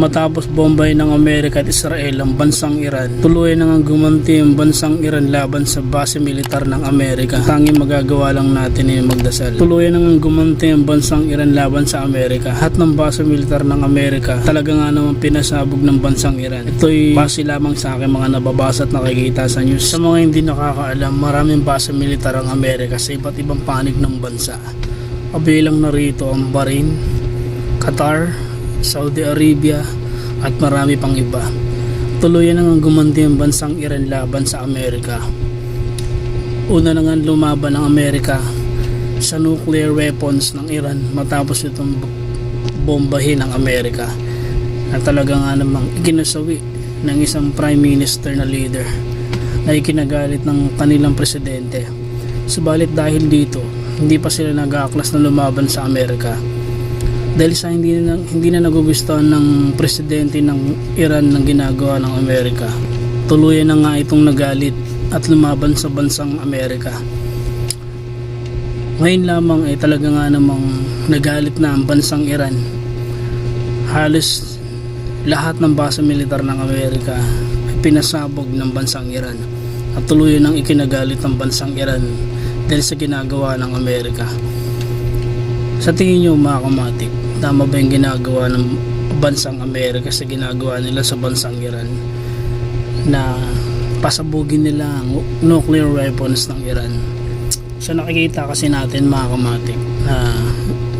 Matapos bombay ng Amerika at Israel ang bansang Iran, tuluyan nang gumanti ang bansang Iran laban sa base militar ng Amerika. Tanging magagawa lang natin ay magdasal. Tuluyan nang gumanti ang bansang Iran laban sa Amerika. Lahat ng base militar ng Amerika talaga nga naman pinasabog ng bansang Iran. Ito'y base lamang sa akin mga nababasa at nakikita sa news. Sa mga hindi nakakaalam, maraming base militar ang Amerika sa iba't ibang panig ng bansa. Kabilang na rito ang Bahrain, Qatar, Saudi Arabia at marami pang iba. Tuluyan nang gumanti ang bansang Iran laban sa Amerika. Una na nga lumaban ang Amerika sa nuclear weapons ng Iran matapos itong bombahin ng Amerika na talaga nga namang ikinasawi ng isang prime minister na leader na ikinagalit ng kanilang presidente. Subalit dahil dito, hindi pa sila nag-aaklas na lumaban sa Amerika. Dahil sa hindi na nagugustuhan ng presidente ng Iran ng ginagawa ng Amerika, tuluyan na nga itong nagalit at lumaban sa bansang Amerika. Ngayon lamang ay talaga nga namang nagalit na ang bansang Iran. Halos lahat ng base militar ng Amerika ay pinasabog ng bansang Iran at tuluyan nang ikinagalit ng bansang Iran dahil sa ginagawa ng Amerika. Sa tingin nyo mga kamatik, tama ba yung ginagawa ng bansang Amerika sa ginagawa nila sa bansang Iran na pasabugin nila ang nuclear weapons ng Iran? So nakikita kasi natin mga kamatik na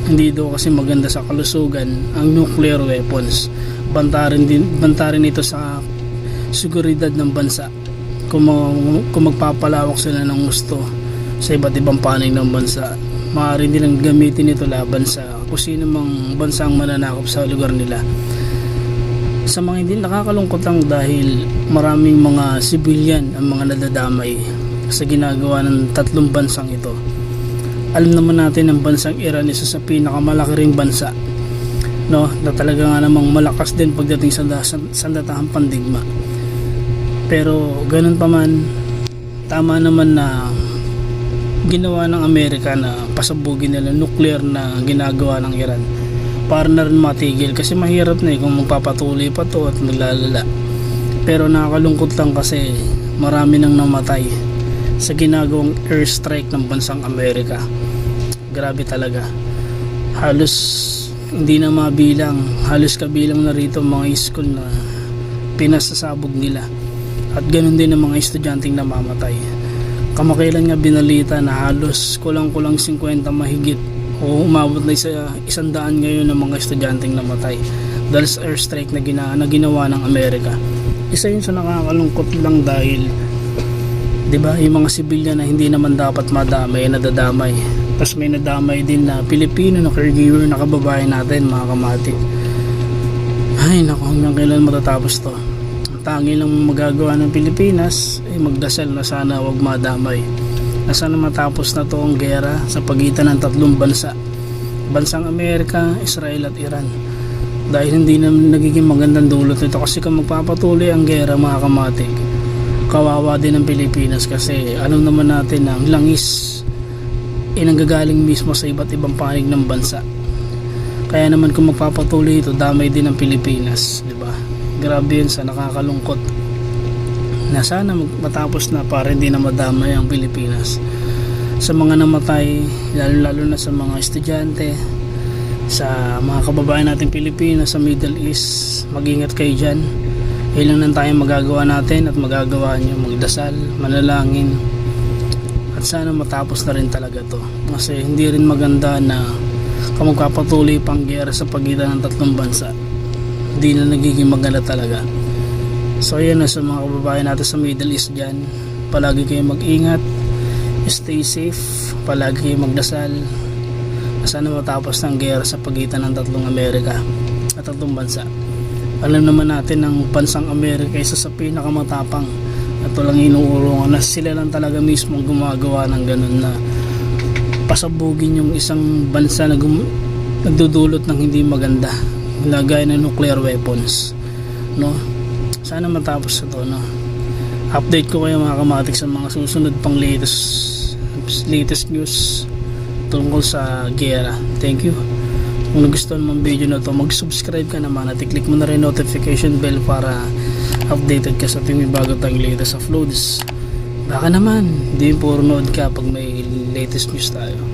hindi daw kasi maganda sa kalusugan ang nuclear weapons. Bantarin ito sa seguridad ng bansa kung magpapalawak sila ng gusto sa iba't ibang panig ng bansa. Maaari nilang gamitin ito laban sa kung sino mang bansang mananakop sa lugar nila. Sa mga hindi nakakalungkot lang dahil maraming mga sibilyan ang mga nadadamay sa ginagawa ng tatlong bansang ito. Alam naman natin ang bansang Iran isa sa pinakamalaki ring bansa, no, na talaga nga namang malakas din pagdating sa sandatahang pandigma. Pero ganun pa man, tama naman na ginawa ng Amerika na pasabugin nila nuclear na ginagawa ng Iran para na rin matigil, kasi mahirap na kung magpapatuloy pa to at maglalala. Pero nakakalungkot lang kasi marami nang namatay sa ginagawang airstrike ng bansang Amerika. Grabe talaga, halos hindi na mabilang, halos kabilang na rito mga school na pinasasabog nila at ganun din ang mga estudyanteng namamatay. Kamakailan nga binalita na halos kulang-kulang 50 mahigit o umabot na 100 ngayon ng mga estudyanteng namatay dahil sa airstrike na ginawa ng Amerika. Isa yun sa nakakalungkot lang dahil 'di ba, yung mga sibilyan na hindi naman dapat madamay, nadadamay. Tapos may nadamay din na Pilipino na caregiver na kababayan natin mga kamatik. Ay naku, hanggang kailan matatapos to? Tangi lang magagawa ng Pilipinas ay magdasal na sana wag madamay, na sana matapos na to ang gera sa pagitan ng tatlong bansa, bansang Amerika, Israel at Iran, dahil hindi na nagiging magandang dulot nito. Kasi kung magpapatuloy ang gera mga kamatik, kawawa din ang Pilipinas, kasi alam naman natin na ang langis ay nanggagaling mismo sa iba't ibang panig ng bansa. Kaya naman kung magpapatuloy ito, damay din ang Pilipinas, di ba? Grabe yun, sa nakakalungkot na sana matapos na para hindi na madamay ang Pilipinas. Sa mga namatay, lalo na sa mga estudyante, sa mga kababayan natin Pilipino sa Middle East, mag-ingat kayo dyan. Ilan lang tayong magagawa natin at magagawa nyo, magdasal, manalangin, at sana matapos na rin talaga to, kasi hindi rin maganda na kung magpapatuloy pang gera sa pagitan ng tatlong bansa, hindi na nagiging maganda talaga. So ayan na, sa mga kababayan natin sa Middle East dyan, palagi kayo mag-ingat, stay safe, palagi kayo magdasal, sana matapos ng gera sa pagitan ng tatlong Amerika at tatlong bansa. Alam naman natin ang bansang Amerika isa sa pinakamatapang at walang inuurungan, na sila lang talaga mismo gumagawa ng ganun na pasabugin yung isang bansa na nagdudulot ng hindi maganda, lagay ng nuclear weapons, no? Sana matapos ito, no? Update ko kayo mga kamatik sa mga susunod pang latest news tungkol sa gera. Thank you. Kung nagustuhan mo ang video na to, mag-subscribe ka naman at i-click mo na rin notification bell para updated ka sa tuwing may bago tayong latest uploads. Baka naman, di puro nood ka pag may latest news tayo.